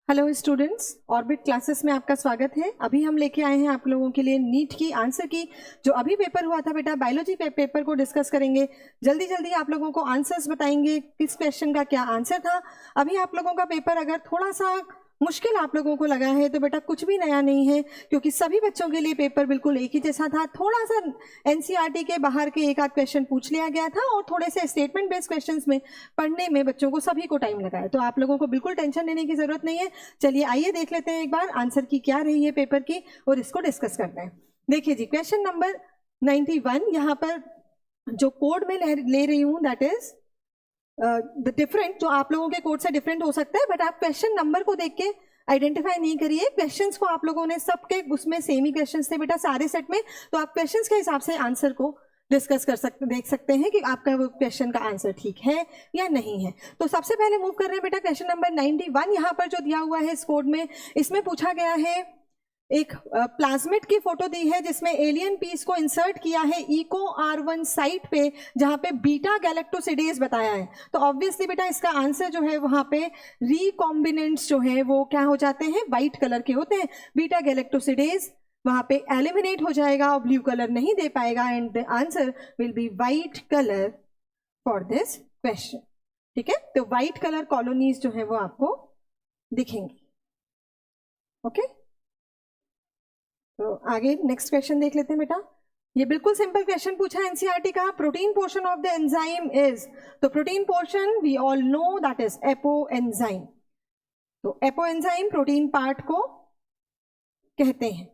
Hello students, orbit classes में आपका स्वागत है। अभी हम लेके आए हैं आप लोगों के लिए नीट की आंसर की जो अभी पेपर हुआ था बेटा, बायोलॉजी पेपर को डिस्कस करेंगे। जल्दी जल्दी आप लोगों को आंसर्स बताएंगे, किस क्वेश्चन का क्या आंसर था। अभी आप लोगों का पेपर अगर थोड़ा सा मुश्किल आप लोगों को लगा है तो बेटा कुछ भी नया नहीं है, क्योंकि सभी बच्चों के लिए पेपर बिल्कुल एक ही जैसा था। थोड़ा सा एनसीईआरटी के बाहर के एक आध क्वेश्चन पूछ लिया गया था और थोड़े से स्टेटमेंट बेस्ड क्वेश्चंस में पढ़ने में बच्चों को सभी को टाइम लगा है, तो आप लोगों को बिल्कुल टेंशन लेने की जरूरत नहीं है। चलिए आइए देख लेते हैं एक बार आंसर की क्या रही है पेपर की और इसको डिस्कस करते हैं। देखिए जी, क्वेश्चन नंबर 91 यहाँ पर जो कोड में ले रही हूँ दैट इज द डिफरेंट, जो आप लोगों के कोड से डिफरेंट हो सकता है, बट आप क्वेश्चन नंबर को देख के आइडेंटिफाई नहीं करिए। क्वेश्चंस को आप लोगों ने सबके उसमें सेम ही क्वेश्चंस थे बेटा सारे सेट में, तो आप क्वेश्चंस के हिसाब से आंसर को डिस्कस कर सकते, देख सकते हैं कि आपका वो क्वेश्चन का आंसर ठीक है या नहीं है। तो सबसे पहले मूव कर रहे हैं बेटा क्वेश्चन नंबर 91। यहाँ पर जो दिया हुआ है इस कोड में, इसमें पूछा गया है, एक प्लाज्मिड की फोटो दी है जिसमें एलियन पीस को इंसर्ट किया है इको R1 साइट पे, जहां पे बीटा गैलेक्टोसिडेज बताया है। तो ऑब्वियसली बेटा इसका आंसर जो है वहां पे रिकॉम्बिनेंट्स जो है वो क्या हो जाते हैं, व्हाइट कलर के होते हैं। बीटा गैलेक्टोसिडेज वहां पे एलिमिनेट हो जाएगा और ब्लू कलर नहीं दे पाएगा, and the answer will be white colour for this question. ठीक है, तो व्हाइट कलर कॉलोनीज जो है वो आपको दिखेंगी। ओके, तो आगे नेक्स्ट क्वेश्चन देख लेते हैं बेटा। ये बिल्कुल सिंपल क्वेश्चन पूछा है एनसीईआरटी का। Protein portion of the enzyme is, तो protein portion we all know that is apo enzyme. तो एपो एंजाइम प्रोटीन पार्ट को कहते हैं।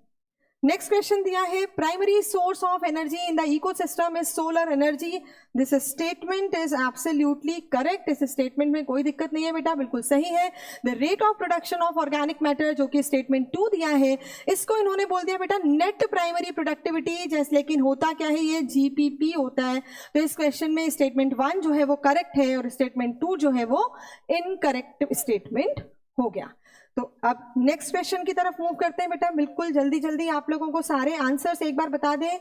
नेक्स्ट क्वेश्चन दिया है, primary source of energy in the ecosystem is solar energy. This statement is absolutely correct. इस statement में कोई दिक्कत नहीं है बेटा, बिल्कुल सही है। The rate of production of organic matter, जो कि स्टेटमेंट 2 दिया है, इसको इन्होंने बोल दिया बेटा नेट प्राइमरी प्रोडक्टिविटी, जैसे, लेकिन होता क्या है, ये जीपीपी होता है। तो इस क्वेश्चन में स्टेटमेंट 1 जो है वो करेक्ट है और स्टेटमेंट 2 जो है वो इनकरेक्ट स्टेटमेंट हो गया। तो अब नेक्स्ट क्वेश्चन की तरफ मूव करते हैं बेटा। बिल्कुल जल्दी जल्दी आप लोगों को सारे आंसर्स एक बार बता दें।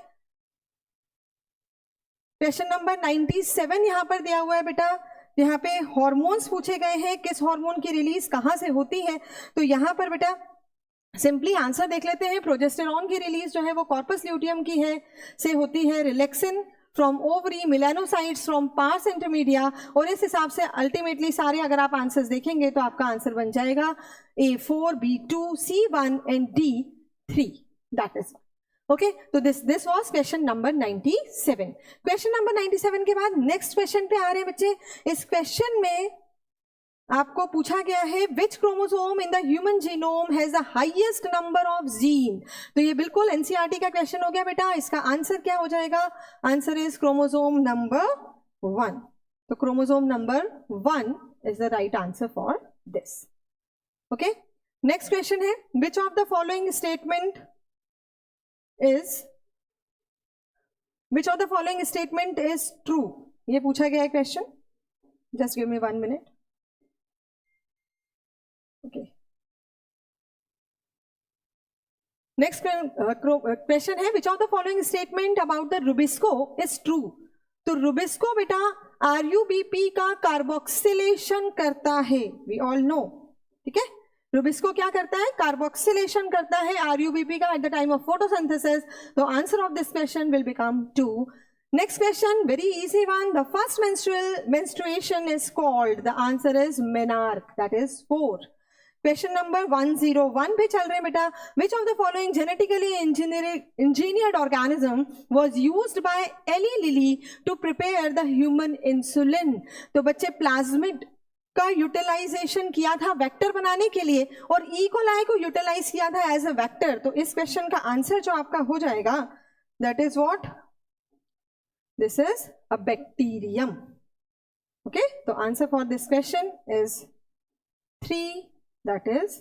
क्वेश्चन नंबर 97 यहां पर दिया हुआ है बेटा। यहाँ पे हार्मोन्स पूछे गए हैं, किस हार्मोन की रिलीज कहां से होती है। तो यहां पर बेटा सिंपली आंसर देख लेते हैं। प्रोजेस्टेरॉन की रिलीज जो है वो कॉर्पस ल्यूटियम की है से होती है, relaxin from ovary, melanocytes from parse intermedia. और इस हिसाब से अल्टीमेटली सारे अगर आप आंसर्स देखेंगे तो आपका आंसर बन जाएगा A4, B2, C1 and D3, that is okay. तो this was question number 97। Question number 97 के बाद नेक्स्ट क्वेश्चन पे आ रहे हैं बच्चे। इस क्वेश्चन में आपको पूछा गया है, which chromosome in the human genome has the highest number of gene. तो ये बिल्कुल एनसीईआरटी का क्वेश्चन हो गया बेटा। इसका आंसर क्या हो जाएगा, आंसर इज क्रोमोसोम नंबर 1। तो chromosome number 1 is the right answer for this. Okay, next question है, which of the following statement is true. ये पूछा गया है question, just give me 1 minute. Okay. Next question है, which of the following statement about the Rubisco is true। तो Rubisco बेटा RUBP का carboxylation करता है, we all know। ठीक है, Rubisco क्या करता है, कार्बोक्सिलेशन करता है RUBP का at the time of photosynthesis। तो answer of this question will become 2। Next question, very easy one. The first menstruation is called, the answer is menarche, that is 4। Question number 101 पे चल रहे हैं बेटा। Which of the following genetically engineered organism was used by Eli Lilly to prepare the human insulin. तो बच्चे plasmid का utilisation किया था वेक्टर बनाने के लिए और ई कोलाई को यूटिलाइज किया था एज अ वेक्टर। तो इस क्वेश्चन का आंसर जो आपका हो जाएगा that is what, this is a bacterium. Okay, तो answer for this question is 3, that is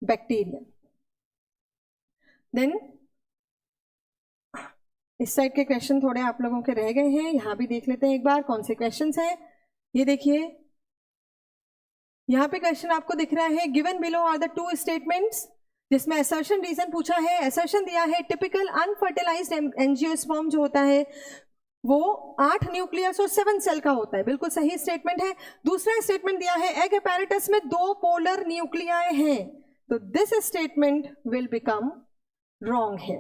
bacterium। then इस साइड के क्वेश्चन थोड़े आप लोगों के रह गए हैं, यहां भी देख लेते हैं एक बार कौन से क्वेश्चंस हैं। ये देखिए, यहां पे क्वेश्चन आपको दिख रहा है, given below are the 2 statements, जिसमें असर्शन रीजन पूछा है। असर्शन दिया है, टिपिकल अनफर्टिलाइज्ड एंजियोस्पर्म जो होता है वो 8 न्यूक्लियस और 7 सेल का होता है, बिल्कुल सही स्टेटमेंट है। दूसरा स्टेटमेंट दिया है एग अपैरेटस में 2 पोलर न्यूक्लियाई हैं, तो this statement will become wrong है।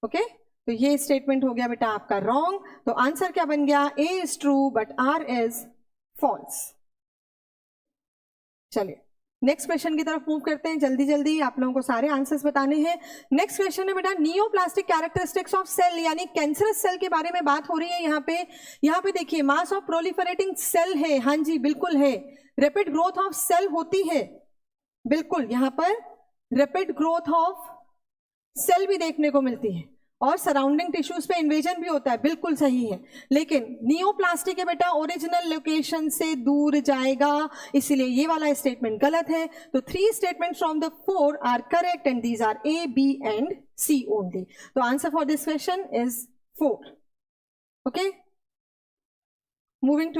ओके, तो ये स्टेटमेंट हो गया बेटा आपका रॉन्ग। तो आंसर क्या बन गया, A is true but R is false. चलिए नेक्स्ट क्वेश्चन की तरफ मूव करते हैं, जल्दी जल्दी आप लोगों को सारे आंसर्स बताने हैं। नेक्स्ट क्वेश्चन है बेटा नियोप्लास्टिक कैरेक्टरिस्टिक्स ऑफ सेल, यानी कैंसरस सेल के बारे में बात हो रही है यहाँ पे देखिए मास ऑफ प्रोलिफरेटिंग सेल है, हाँ जी बिल्कुल है। रैपिड ग्रोथ ऑफ सेल होती है, बिल्कुल यहाँ पर रैपिड ग्रोथ ऑफ सेल भी देखने को मिलती है, और सराउंडिंग टिश्यूज पे इन्वेजन भी होता है, बिल्कुल सही है। लेकिन नियोप्लास्टिक है बेटा ओरिजिनल लोकेशन से दूर जाएगा, इसीलिए ये वाला स्टेटमेंट गलत है। तो 3 statement from the 4 are correct and these are A, B and C only. तो answer for this question is 4। Okay, moving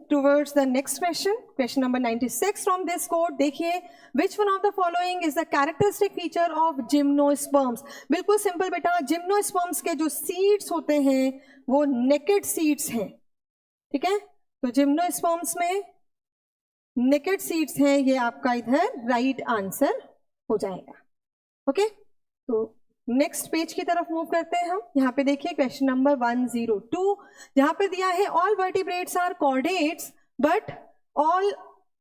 towards the next question number 96 from this code। देखिए which one of the following is the characteristic feature of gymnosperms। बिल्कुल simple बेटा, gymnosperms के जो seeds होते हैं वो naked seeds हैं, ठीक है। तो जिम्नोस्पर्म्स में नेकेड सीड्स हैं, ये आपका इधर राइट आंसर हो जाएगा। ओके, तो नेक्स्ट पेज की तरफ मूव करते हैं हम। यहाँ पे देखिए क्वेश्चन नंबर 102, जहां पे दिया है all vertebrates are chordates but all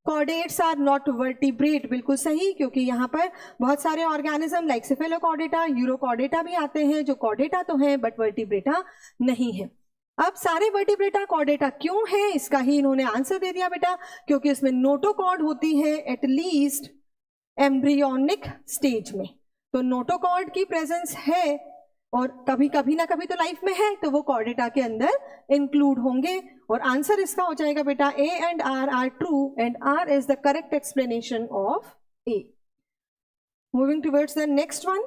chordates are not vertebrate. बिल्कुल सही, क्योंकि यहाँ पर बहुत सारे ऑर्गेनिज्म लाइक सेफेलोकॉर्डेटा, यूरोकॉर्डेटा भी आते हैं जो कॉर्डेटा तो हैं बट वर्टिब्रेटा नहीं है। अब सारे वर्टिब्रेटा कॉर्डेटा क्यों है, इसका ही इन्होंने आंसर दे दिया बेटा, क्योंकि इसमें नोटोकॉर्ड होती है एटलीस्ट एम्ब्रियोनिक स्टेज में। तो नोटोकॉर्ड की प्रेजेंस है और कभी ना कभी तो लाइफ में है, तो वो कॉर्डेटा के अंदर इंक्लूड होंगे। और आंसर इसका हो जाएगा बेटा A and R are true and R is the correct explanation of A. Moving towards the next one,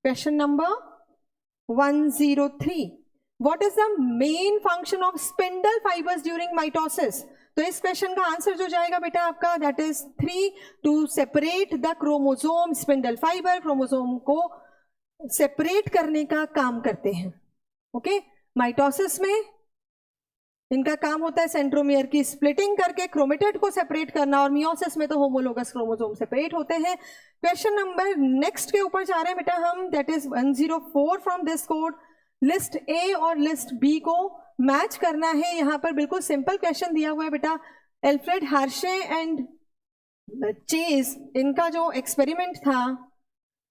question number 103, what is the main function of spindle fibres during mitosis. तो इस question का answer जो जाएगा बेटा आपका that is 3 to separate the chromosome. Spindle fibre chromosome को separate करने का काम करते हैं। ओके, माइटोसिस में इनका काम होता है सेंट्रोमियर की स्प्लिटिंग करके क्रोमेटिड को सेपरेट करना, और मियोसिस में तो होमोलोगस क्रोमोसोम सेपरेट होते हैं। क्वेश्चन नंबर नेक्स्ट के ऊपर जा रहे हैं बेटा हम, that is 104 from this code. List A और लिस्ट बी को मैच करना है। यहां पर बिल्कुल सिंपल क्वेश्चन दिया हुआ है बेटा, एल्फ्रेड हार्शे एंड चेज, इनका जो एक्सपेरिमेंट था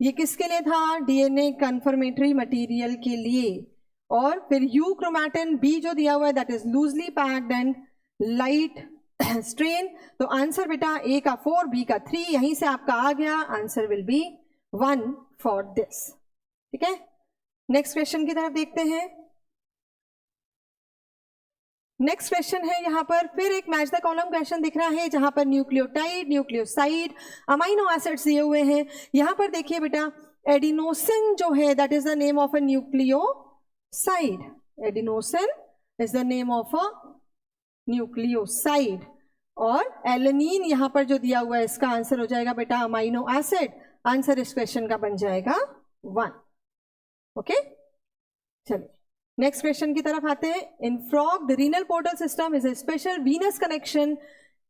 ये किसके लिए था, डीएनए कन्फर्मेटरी मटेरियल के लिए। और फिर यू क्रोमैटिन बी जो दिया हुआ है that is loosely packed and light strain. तो आंसर बेटा ए का 4, बी का 3, यहीं से आपका आ गया, answer will be 1 for this. ठीक है, नेक्स्ट क्वेश्चन की तरफ देखते हैं। नेक्स्ट क्वेश्चन है, यहां पर फिर एक मैच द कॉलम क्वेश्चन दिख रहा है, जहां पर न्यूक्लियोटाइड, न्यूक्लियोसाइड, अमाइनो एसिड्स दिए हुए हैं। यहां पर देखिए बेटा एडिनोसिन जो है that is the name of a nucleoside. Adenosine is the name of a nucleoside, और एलेनिन यहां पर जो दिया हुआ है इसका आंसर हो जाएगा बेटा अमाइनो एसिड। आंसर इस क्वेश्चन का बन जाएगा 1। ओके, चलिए नेक्स्ट क्वेश्चन की तरफ आते हैं। इन frog the renal portal system is a special Venus connection.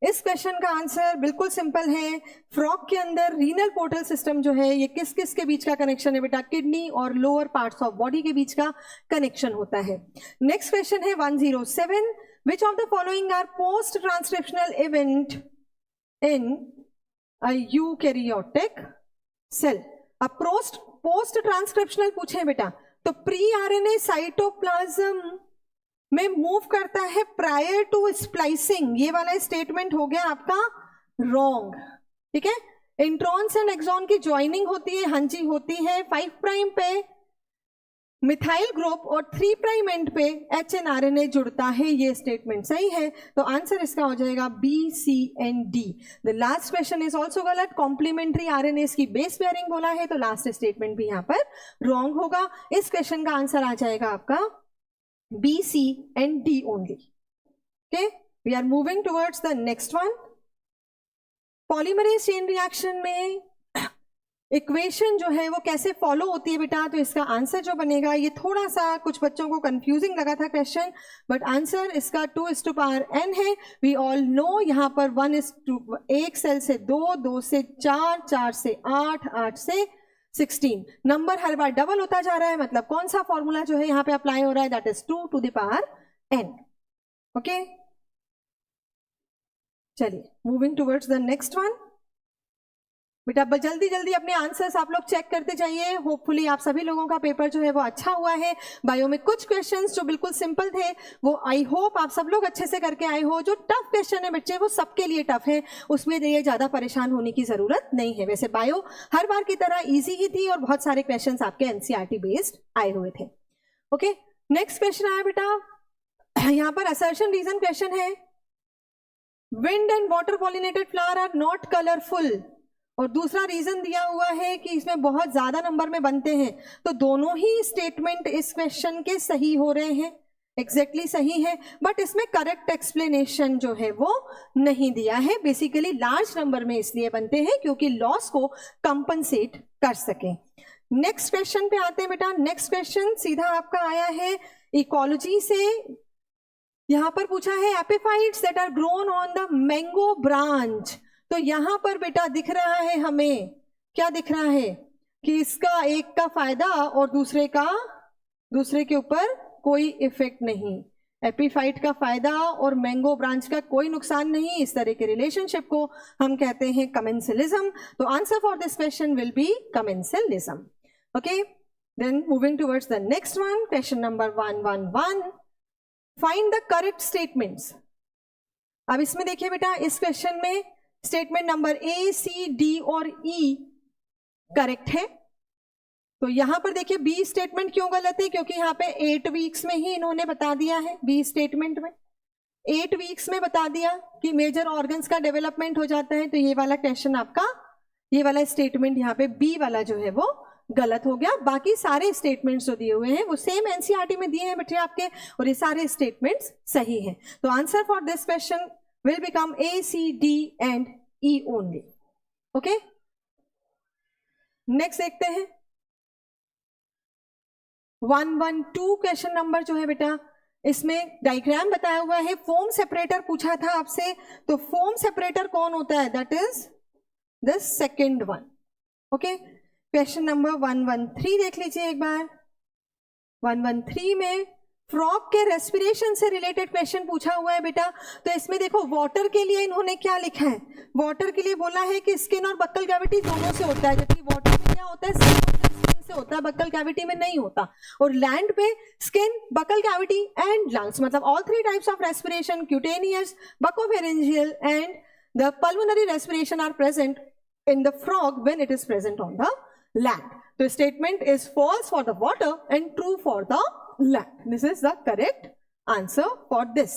इस क्वेश्चन का आंसर बिल्कुल सिंपल है, फ्रॉग के अंदर रीनल पोर्टल सिस्टम जो है ये किस किस के बीच का कनेक्शन है बेटा, किडनी और लोअर पार्ट्स ऑफ बॉडी के बीच का कनेक्शन होता है। नेक्स्ट क्वेश्चन है 107, which of the following are post transcriptional event in a eukaryotic cell. अब पोस्ट ट्रांसक्रिप्शनल पूछे बेटा, तो प्री आरएनए साइटोप्लाज्म में मूव करता है प्रायर टू स्प्लाइसिंग, ये वाला स्टेटमेंट हो गया आपका रॉन्ग। ठीक है, इंट्रॉन्स एंड एक्सॉन की ज्वाइनिंग होती है, हाँ जी होती है, 5 प्राइम पे मिथाइल ग्रुप और 3 प्राइम एंड पे एचएनआरएनए जुड़ता है, ये स्टेटमेंट सही है। तो आंसर इसका हो जाएगा B, C and D. The last question is also गलत, कॉम्प्लीमेंट्री आरएनए की बेस पेयरिंग बोला है, तो लास्ट स्टेटमेंट भी यहां पर रॉन्ग होगा। इस क्वेश्चन का आंसर आ जाएगा आपका B, C and D only. Okay, we are moving towards the next one. Polymerase chain reaction में इक्वेशन जो है वो कैसे फॉलो होती है बेटा, तो इसका आंसर जो बनेगा, ये थोड़ा सा कुछ बच्चों को कंफ्यूजिंग लगा था क्वेश्चन, बट आंसर इसका 2:n है। वी ऑल नो यहाँ पर 1:, एक सेल से 2, 2 से 4, 4 से 8, 8 से 16, नंबर हर बार डबल होता जा रहा है, मतलब कौन सा फॉर्मूला जो है यहाँ पे अप्लाई हो रहा है, दैट इज 2^n। ओके, चलिए moving towards the next one. बेटा जल्दी जल्दी अपने आंसर्स आप लोग चेक करते जाइए, होपफुली आप सभी लोगों का पेपर जो है वो अच्छा हुआ है। बायो में कुछ क्वेश्चंस जो बिल्कुल सिंपल थे वो आई होप आप सब लोग अच्छे से करके आए हो। जो टफ क्वेश्चन है बच्चे वो सबके लिए टफ है, उसमें ये ज्यादा परेशान होने की जरूरत नहीं है। वैसे बायो हर बार की तरह ईजी ही थी और बहुत सारे क्वेश्चन आपके एनसीईआरटी बेस्ड आए हुए थे। ओके, नेक्स्ट क्वेश्चन आया बेटा, यहाँ पर असर्शन रीजन क्वेश्चन है, wind and water pollinated flower are not colourful, और दूसरा रीजन दिया हुआ है कि इसमें बहुत ज्यादा नंबर में बनते हैं। तो दोनों ही स्टेटमेंट इस क्वेश्चन के सही हो रहे हैं, एग्जैक्टली सही है, बट इसमें करेक्ट एक्सप्लेनेशन जो है वो नहीं दिया है। बेसिकली लार्ज नंबर में इसलिए बनते हैं क्योंकि लॉस को कंपनसेट कर सके। नेक्स्ट क्वेश्चन पे आते हैं बेटा। नेक्स्ट क्वेश्चन सीधा आपका आया है इकोलॉजी से, यहां पर पूछा है epiphytes that are grown on the mango branch. तो यहां पर बेटा दिख रहा है हमें, क्या दिख रहा है कि इसका एक का फायदा और दूसरे के ऊपर कोई इफेक्ट नहीं। एपीफाइट का फायदा और मैंगो ब्रांच का कोई नुकसान नहीं, इस तरह के रिलेशनशिप को हम कहते हैं कमेंसलिज्म। तो answer for this question will be commensalism. Okay, then moving towards the next one, question number 111, find the correct statements. अब इसमें देखिए बेटा, इस क्वेश्चन में statement number A, C, D और ई करेक्ट है। तो यहां पर देखिए बी स्टेटमेंट क्यों गलत है, क्योंकि यहाँ पे 8 वीक्स में ही इन्होंने बता दिया है। बी स्टेटमेंट में 8 वीक्स में बता दिया कि मेजर ऑर्गन्स का डेवलपमेंट हो जाता है। तो ये वाला क्वेश्चन आपका, ये वाला स्टेटमेंट यहाँ पे बी वाला जो है वो गलत हो गया। बाकी सारे स्टेटमेंट्स जो दिए हुए हैं वो सेम एनसीईआरटी में दिए हैं बेटे आपके, और ये सारे स्टेटमेंट्स सही हैं। तो answer for this question will become A, C, D and E only. Okay? Next देखते हैं 112 क्वेश्चन नंबर जो है बेटा, इसमें डायग्राम बताया हुआ है। फोम सेपरेटर पूछा था आपसे, तो फोम सेपरेटर कौन होता है, that is the second one. Okay, question number 113 देख लीजिए एक बार। 113 में फ्रॉग के रेस्पिरेशन से रिलेटेड क्वेश्चन पूछा हुआ है बेटा। तो इसमें देखो वाटर के लिए इन्होंने क्या लिखा है, वाटर के लिए बोला है कि स्किन और बक्कल कैविटी दोनों से होता है, जबकि वाटर में क्या होता है, स्किन से होता है, बक्कल कैविटी में नहीं होता। और लैंड पे skin, buccal cavity and lungs, मतलब all 3 types of respiration, cutaneous, buccopharyngeal and the pulmonary respiration are present in the frog when it is present on the land. तो statement is false for the water and true for the land. This is the correct answer for this.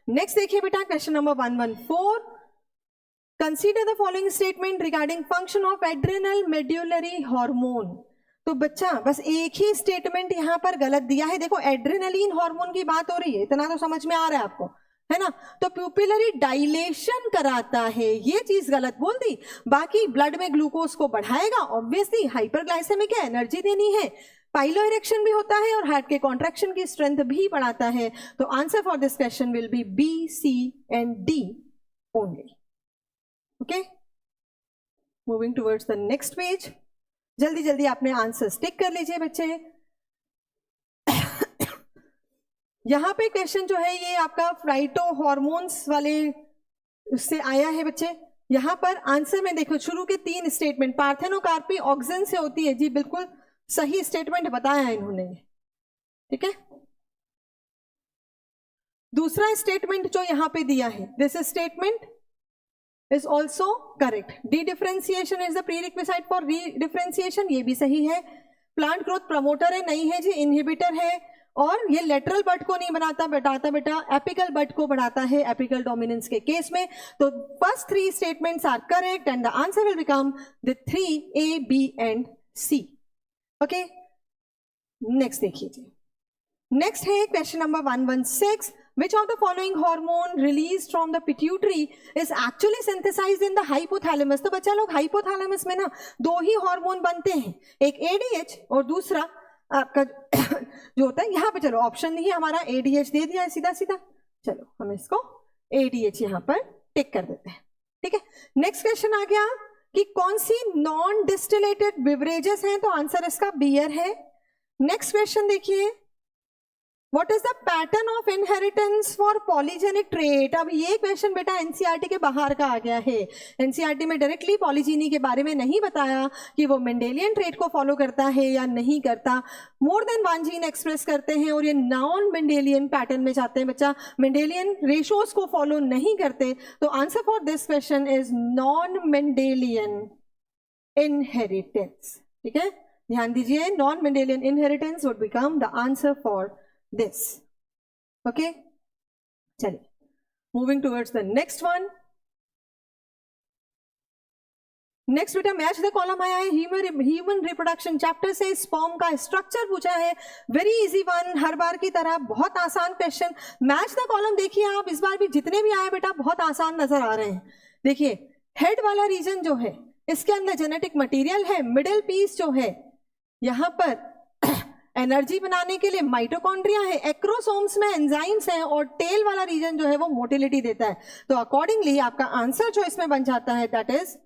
Next देखिए बेटा, question number 114, consider the following statement regarding function of adrenal medullary hormone. तो बच्चा बस एक ही statement यहां पर गलत दिया है। देखो एड्रेनलिन हार्मोन की बात हो रही है, इतना तो समझ में आ रहा है आपको, है ना। तो प्यूपिलरी डायलेशन कराता है, ये चीज गलत बोल दी। बाकी ब्लड में ग्लूकोज को बढ़ाएगा, ऑब्वियसली हाइपरग्लाइसेमिक है, एनर्जी देनी है, पाइलो इरेक्शन भी होता है और हार्ट के कॉन्ट्रैक्शन की स्ट्रेंथ भी बढ़ाता है। तो answer for this question will be B, C and D only. Okay, moving towards the next page. जल्दी जल्दी अपने आंसर्स टिक कर लीजिए बच्चे। यहां पे क्वेश्चन जो है ये आपका फ्राइटो हॉर्मोन्स वाले उससे आया है बच्चे। यहां पर आंसर में देखो शुरू के 3 स्टेटमेंट, पार्थेनोकार्पी ऑक्सिन से होती है, जी बिल्कुल सही स्टेटमेंट बताया है इन्होंने, ठीक है। दूसरा स्टेटमेंट जो यहां पे दिया है, this statement is also correct. D differentiation is the प्रीरिक्विसाइट for री डिफरेंशिएशन, ये भी सही है। प्लांट ग्रोथ प्रमोटर है, नहीं है जी, इनहिबिटर है। और ये लेटरल बट को नहीं बढ़ाता बेटा, एपिकल बट को बढ़ाता है एपिकल डोमिनेंस के केस में। तो first 3 statements are correct and the answer will become the 3 A, B and C। Okay, next देखिए जी। नेक्स्ट है question number 116, Which of the following hormone released from the pituitary is actually synthesized in the hypothalamus? तो बच्चा लोग hypothalamus में ना दो ही hormone बनते हैं, एक ADH और दूसरा आपका जो होता है यहाँ पे, चलो ऑप्शन नहीं है हमारा, ADH दे दिया है सीधा सीधा, चलो हम इसको ADH यहाँ पर टिक कर देते हैं, ठीक है। नेक्स्ट क्वेश्चन आ गया कि कौन सी नॉन डिस्टिलेटेड बिवरेजेस हैं, तो आंसर इसका बियर है। नेक्स्ट क्वेश्चन देखिए, what is the pattern of inheritance for polygenic trait. अब ये क्वेश्चन बेटा एनसीईआरटी के बाहर का आ गया है, एनसीईआरटी में डायरेक्टली पॉलीजीनी के बारे में नहीं बताया कि वो मेंडेलियन ट्रेट को फॉलो करता है या नहीं करता, more than one gene express करते हैं और ये नॉन मेंडेलियन पैटर्न में जाते हैं बच्चा, मेंडेलियन रेशोज को फॉलो नहीं करते। तो answer for this question is non Mendelian inheritance, ठीक है, ध्यान दीजिए, non Mendelian inheritance would become the answer for this. Okay, चलिए moving towards the next one. Next बेटा मैच द कॉलम आया है, ह्यूमन रिप्रोडक्शन चैप्टर से स्पर्म का स्ट्रक्चर पूछा है, वेरी इजी वन, हर बार की तरह बहुत आसान क्वेश्चन। मैच द कॉलम देखिए आप, इस बार भी जितने भी आए बेटा बहुत आसान नजर आ रहे हैं। देखिए हेड वाला रीजन जो है इसके अंदर जेनेटिक मटेरियल है, मिडिल पीस जो है यहाँ पर एनर्जी बनाने के लिए माइटोकॉन्ड्रिया है, एक्रोसोम्स में एंजाइम्स हैं और टेल वाला रीजन जो है वो मोटिलिटी देता है। तो अकॉर्डिंगली आपका आंसर जो इसमें बन जाता है दैट इज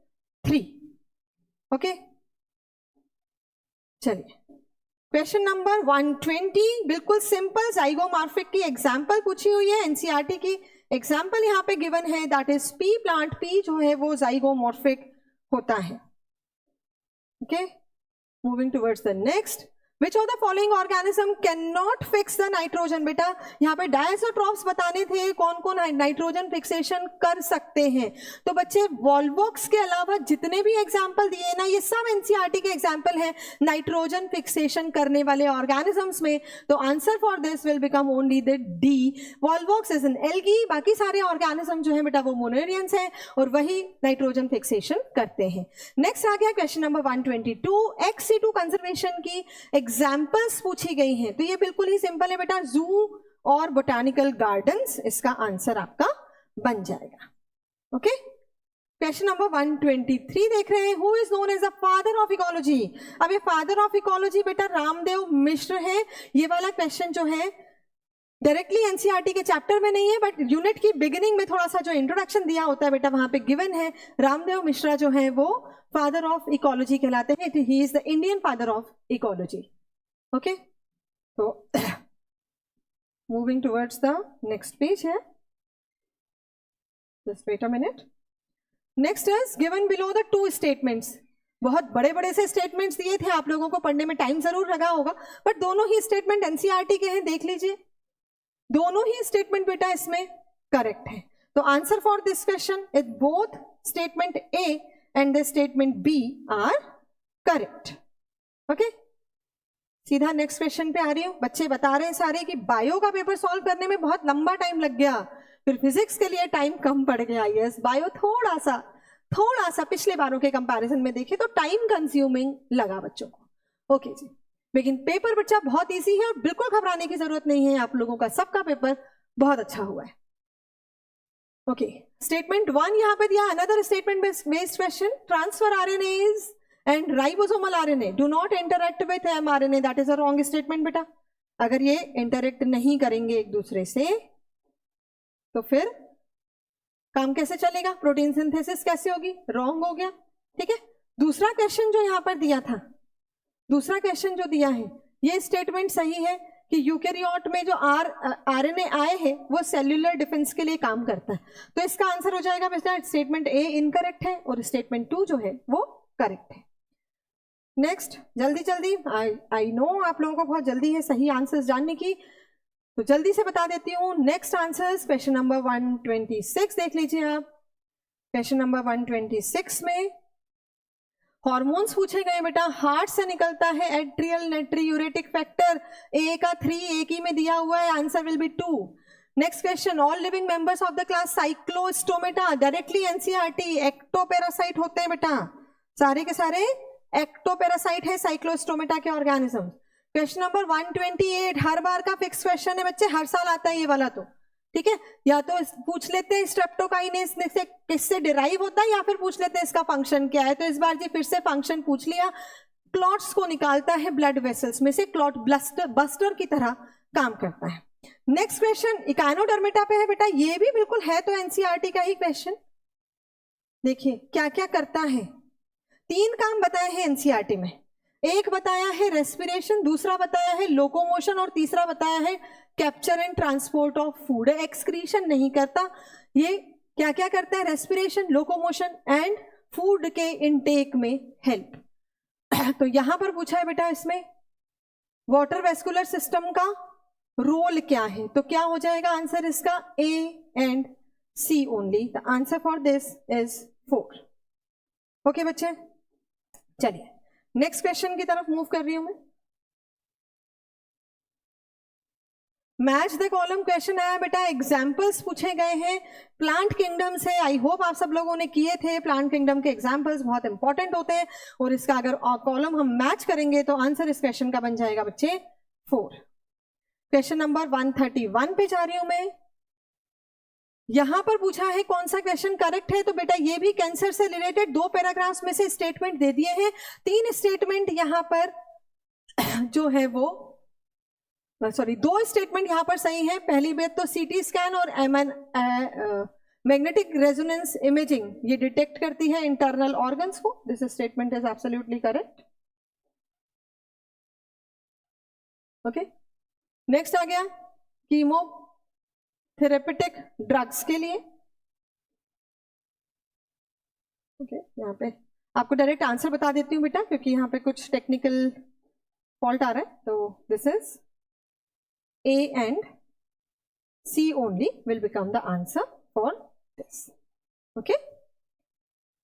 3। ओके, चलिए क्वेश्चन नंबर 120, बिल्कुल सिंपल जाइगोमॉर्फिक की एग्जांपल पूछी हुई है, एनसीईआरटी की एग्जांपल यहाँ पे गिवन है, that is P plant, P जो है वो जाइगोमॉर्फिक होता है। Okay, moving towards the next, Which of the following organism cannot fix the nitrogen? बेटा यहाँ पे डायसोट्रॉप्स बताने थे कौन कौन नाइट्रोजन फिक्सेशन कर सकते हैं। तो बच्चे वॉल्वॉक्स के अलावा जितने भी एग्जाम्पल दिए ना ये सब एनसीईआरटी के एग्जाम्पल हैं नाइट्रोजन फिक्सेशन करने वाले ऑर्गेनिजम्स में। तो answer for this will become only the D, Volvox is an algae, बाकी सारे ऑर्गेनिज्म जो है बेटा वो मोनेरियंस हैं और वही नाइट्रोजन फिक्सेशन करते हैं। नेक्स्ट आ गया क्वेश्चन नंबर 122, ex-situ कंजर्वेशन की एग्जाम्पल्स पूछी गई हैं। तो ये बिल्कुल ही सिंपल है बेटा, जू और बोटानिकल गार्डन्स इसका आंसर आपका बन जाएगा। ओके, क्वेश्चन नंबर 123 देख रहे हैं, who is known as the father of ecology. अब ये फादर ऑफ इकोलॉजी बेटा रामदेव मिश्र है। ये वाला क्वेश्चन जो है डायरेक्टली एनसीईआरटी के चैप्टर में नहीं है बट यूनिट की बिगिनिंग में थोड़ा सा जो इंट्रोडक्शन दिया होता है बेटा वहां पे गिवन है। रामदेव मिश्रा जो है वो फादर ऑफ इकोलॉजी कहलाते हैं, he is the Indian father of ecology. Okay, तो moving towards the next page है, just wait a minute. Next is given below the two statements. बहुत बड़े बड़े से स्टेटमेंट्स दिए थे, आप लोगों को पढ़ने में टाइम जरूर लगा होगा बट दोनों ही स्टेटमेंट एनसीईआरटी के हैं, देख लीजिए दोनों ही स्टेटमेंट बेटा इसमें करेक्ट है। तो answer for this question is both statement A and the statement B are correct. Okay, सीधा नेक्स्ट क्वेश्चन पे आ रही हूँ। बच्चे बता रहे हैं सारे कि बायो का पेपर सॉल्व करने में बहुत लंबा टाइम लग गया, फिर फिजिक्स के लिए टाइम कम पड़ गया। यस, बायो थोड़ा सा पिछले बारों के कंपैरिजन में देखें तो टाइम कंज्यूमिंग लगा बच्चों को। ओके जी, लेकिन पेपर बच्चा बहुत इजी है और बिल्कुल घबराने की जरूरत नहीं है, आप लोगों का सबका पेपर बहुत अच्छा हुआ है। ओके, स्टेटमेंट 1 यहां पर दिया, another statement based question, transfer RNase and ribosomal RNA do not interact with mRNA, that is a wrong statement बेटा। अगर ये इंटरैक्ट नहीं करेंगे एक दूसरे से तो फिर काम कैसे चलेगा, प्रोटीन सिंथेसिस कैसे होगी, रॉन्ग हो गया। ठीक है, दूसरा क्वेश्चन जो यहां पर दिया था, दूसरा क्वेश्चन जो दिया है ये स्टेटमेंट सही है कि यूकैरियोट में जो आरएनए आए हैं वो सेल्यूलर डिफेंस के लिए काम करता है। तो इसका आंसर हो जाएगा बेटा स्टेटमेंट ए इनकरेक्ट है और स्टेटमेंट 2 जो है वो करेक्ट है। नेक्स्ट, जल्दी आई नो आप लोगों को बहुत जल्दी है सही आंसर्स जानने की, तो जल्दी से बता देती हूँ। नेक्स्ट आंसर्स क्वेश्चन नंबर 126 देख लीजिए आप। क्वेश्चन नंबर 126 में हॉर्मोन्स पूछे गए बेटा, हार्ट से निकलता है एट्रियल नाइट्रियूरेटिक फैक्टर, ए का 3 एक ही में दिया हुआ है, answer will be 2। Next question, all living members of the class Cyclostomata, directly NCERT, ectoparasite होते हैं बेटा, सारे के सारे एक्टोपैरासाइट है साइक्लोस्टोमेटा के ऑर्गेनिज्म। क्वेश्चन नंबर 128 हर बार का फिक्स क्वेश्चन है बच्चे, हर साल आता है ये वाला, तो ठीक है, या तो पूछ लेते हैं स्ट्रेप्टोकाइनेस से किससे डिराइव होता है, या फिर पूछ लेते हैं इसका फंक्शन क्या है। तो इस बार जी फिर से फंक्शन पूछ लिया, क्लॉट्स को निकालता है ब्लड वेसल्स में से, क्लॉट बस्टर की तरह काम करता है। नेक्स्ट क्वेश्चन इकाइनोडर्मेटा पे है बेटा, ये भी बिल्कुल है तो एनसीईआरटी का ही क्वेश्चन। देखिए क्या क्या करता है, 3 काम बताए हैं एनसीईआरटी में, एक बताया है रेस्पिरेशन, दूसरा बताया है लोकोमोशन और तीसरा बताया है capture and transport of food. Excretion नहीं करता, ये क्या क्या करता है, रेस्पिरेशन, लोकोमोशन एंड फूड के इनटेक में हेल्प। तो यहां पर पूछा है बेटा इसमें वाटर वेस्कुलर सिस्टम का रोल क्या है, तो क्या हो जाएगा आंसर इसका A and C only. The answer for this is 4। Okay बच्चे, चलिए नेक्स्ट क्वेश्चन की तरफ मूव कर रही हूं मैं। मैच द कॉलम क्वेश्चन आया बेटा, एग्जाम्पल्स पूछे गए हैं प्लांट किंगडम से। आई होप आप सब लोगों ने किए थे, प्लांट किंगडम के एग्जाम्पल्स बहुत इंपॉर्टेंट होते हैं और इसका अगर कॉलम हम मैच करेंगे तो आंसर इस क्वेश्चन का बन जाएगा बच्चे 4। क्वेश्चन नंबर 131 पे जा रही हूं मैं। यहां पर पूछा है कौन सा क्वेश्चन करेक्ट है, तो बेटा ये भी कैंसर से रिलेटेड 2 पैराग्राफ्स में से स्टेटमेंट दे दिए हैं। 3 स्टेटमेंट यहां पर जो है वो सॉरी 2 स्टेटमेंट यहां पर सही है। पहली बात तो सीटी स्कैन और मैग्नेटिक रेजोनेंस इमेजिंग ये डिटेक्ट करती है इंटरनल ऑर्गन्स को, this statement is absolutely correct. Okay, next आ गया कीमो थेरेपेटिक ड्रग्स के लिए। ओके, यहाँ पे आपको डायरेक्ट आंसर बता देती हूँ बेटा, क्योंकि यहाँ पे कुछ टेक्निकल फॉल्ट आ रहा है। तो this is A and C only will become the answer for this. Okay?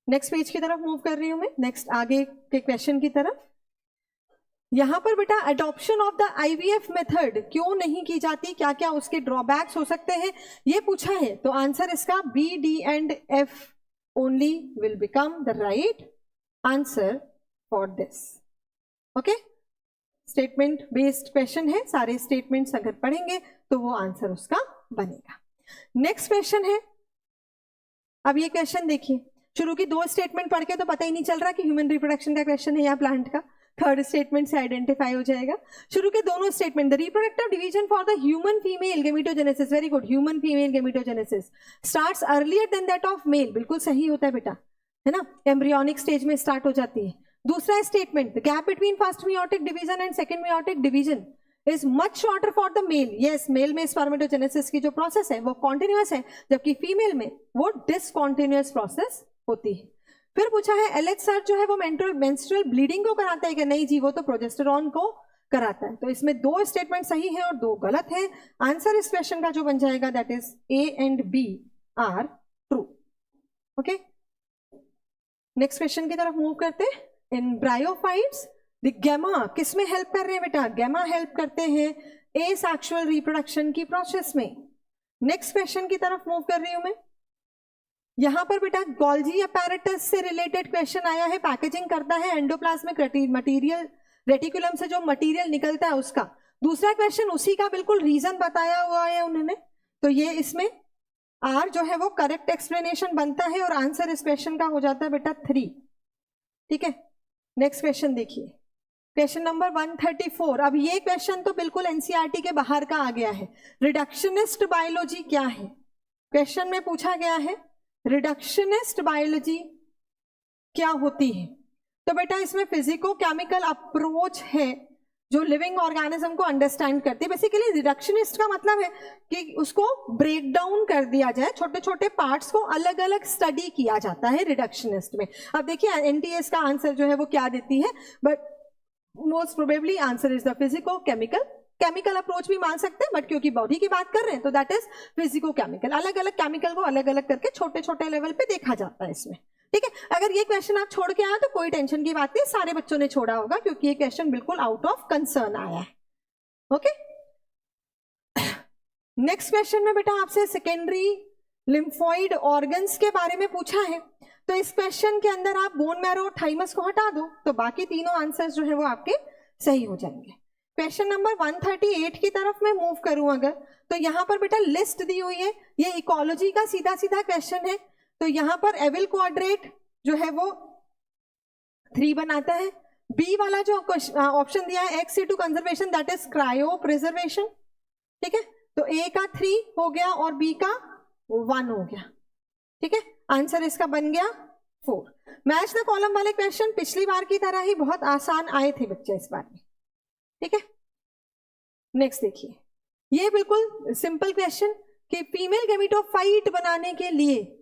Next page की तरफ मूव कर रही हूं मैं, नेक्स्ट आगे के क्वेश्चन की तरफ। यहां पर बेटा adoption of the IVF method क्यों नहीं की जाती, क्या क्या उसके ड्रॉबैक्स हो सकते हैं, ये पूछा है। तो आंसर इसका B, D and F only will become the right answer for this. Okay? Statement based question है, सारे स्टेटमेंट्स अगर पढ़ेंगे तो वो आंसर उसका बनेगा। नेक्स्ट क्वेश्चन है, अब ये क्वेश्चन देखिए, शुरू की 2 स्टेटमेंट पढ़ के तो पता ही नहीं चल रहा कि ह्यूमन रिप्रोडक्शन का क्वेश्चन है या प्लांट का। थर्ड स्टेटमेंट से आइडेंटिफाई हो जाएगा। शुरू के दोनों statement, the reproductive division for the human female gametogenesis, very good, human female gametogenesis starts earlier than that of male, बिल्कुल सही होता है बेटा, है ना, एम्ब्रियोनिक स्टेज में स्टार्ट हो जाती है। दूसरा statement, the gap between first meiotic division and second meiotic division is much shorter for the male. Yes, male में स्पर्मेटोजेनेसिस की जो प्रोसेस है वो कॉन्टिन्यूअस है, जबकि फीमेल में वो डिसकॉन्टिन्यूअस प्रोसेस होती है। फिर पूछा है एलएच सर जो है वो मेंस्ट्रुअल ब्लीडिंग को कराता है कि नहीं जी, वो तो प्रोजेस्टेरॉन को कराता है। तो इसमें 2 स्टेटमेंट सही है और 2 गलत है। आंसर इस क्वेश्चन का जो बन जाएगा that is A and B are true. Okay, next question की तरफ मूव करते हैं। इन ब्रायोफाइट्स द गैमा किस में हेल्प कर रहे हैं बेटा, गैमा हेल्प करते हैं एसेक्सुअल रिप्रोडक्शन की प्रोसेस में। नेक्स्ट क्वेश्चन की तरफ मूव कर रही हूं मैं। यहां पर बेटा गोल्जी अपैरेटस से रिलेटेड क्वेश्चन आया है, पैकेजिंग करता है एंडोप्लाज्मिक मटेरियल, रेटिकुलम से जो मटेरियल निकलता है उसका। दूसरा क्वेश्चन उसी का बिल्कुल रीजन बताया हुआ है उन्होंने, तो ये इसमें आर जो है वो करेक्ट एक्सप्लेनेशन बनता है और आंसर इस क्वेश्चन का हो जाता है बेटा 3। ठीक है, नेक्स्ट क्वेश्चन देखिए, क्वेश्चन नंबर 134। अब ये क्वेश्चन तो बिल्कुल एनसीईआरटी के बाहर का आ गया है। रिडक्शनिस्ट बायोलॉजी क्या है, क्वेश्चन में पूछा गया है रिडक्शनिस्ट बायोलॉजी क्या होती है। तो बेटा इसमें फिजिको केमिकल अप्रोच है जो लिविंग ऑर्गेनिज्म को अंडरस्टैंड करती है। बेसिकली रिडक्शनिस्ट का मतलब है कि उसको ब्रेक डाउन कर दिया जाए, छोटे छोटे पार्ट्स को अलग अलग स्टडी किया जाता है रिडक्शनिस्ट में। अब देखिए एनटीएस का आंसर जो है वो क्या देती है, but most probably answer is the physico chemical. Chemical approach भी मान सकते हैं, बट क्योंकि बॉडी की बात कर रहे हैं तो दैट इज फिजिको केमिकल। अलग अलग केमिकल को अलग अलग करके छोटे छोटे लेवल पे देखा जाता है इसमें। ठीक है, अगर ये क्वेश्चन आप छोड़ के आए तो कोई टेंशन की बात नहीं, सारे बच्चों ने छोड़ा होगा क्योंकि ये क्वेश्चन बिल्कुल आउट ऑफ कंसर्न आया है। ओके, नेक्स्ट क्वेश्चन में बेटा आपसे सेकेंडरी लिम्फोइड ऑर्गन्स के बारे में पूछा है। तो इस क्वेश्चन के अंदर आप बोन मैरो और थाइमस को हटा दो तो बाकी तीनों आंसर्स जो है वो आपके सही हो जाएंगे। क्वेश्चन नंबर 138 की तरफ मैं मूव करूं अगर, तो यहाँ पर बेटा लिस्ट दी हुई है, ये इकोलॉजी का सीधा सीधा क्वेश्चन है। तो यहाँ पर एविल क्वाड्रेट जो है वो 3 बनाता है। बी वाला जो ऑप्शन दिया है ex situ conservation that is cryopreservation, ठीक है। तो ए का 3 हो गया और बी का 1 हो गया, ठीक है। आंसर इसका बन गया 4। मैच द कॉलम वाले क्वेश्चन पिछली बार की तरह ही बहुत आसान आए थे बच्चे इस बार में, ठीक है। नेक्स्ट देखिए, ये बिल्कुल सिंपल क्वेश्चन कि फीमेल गैमेटोफाइट बनाने के लिए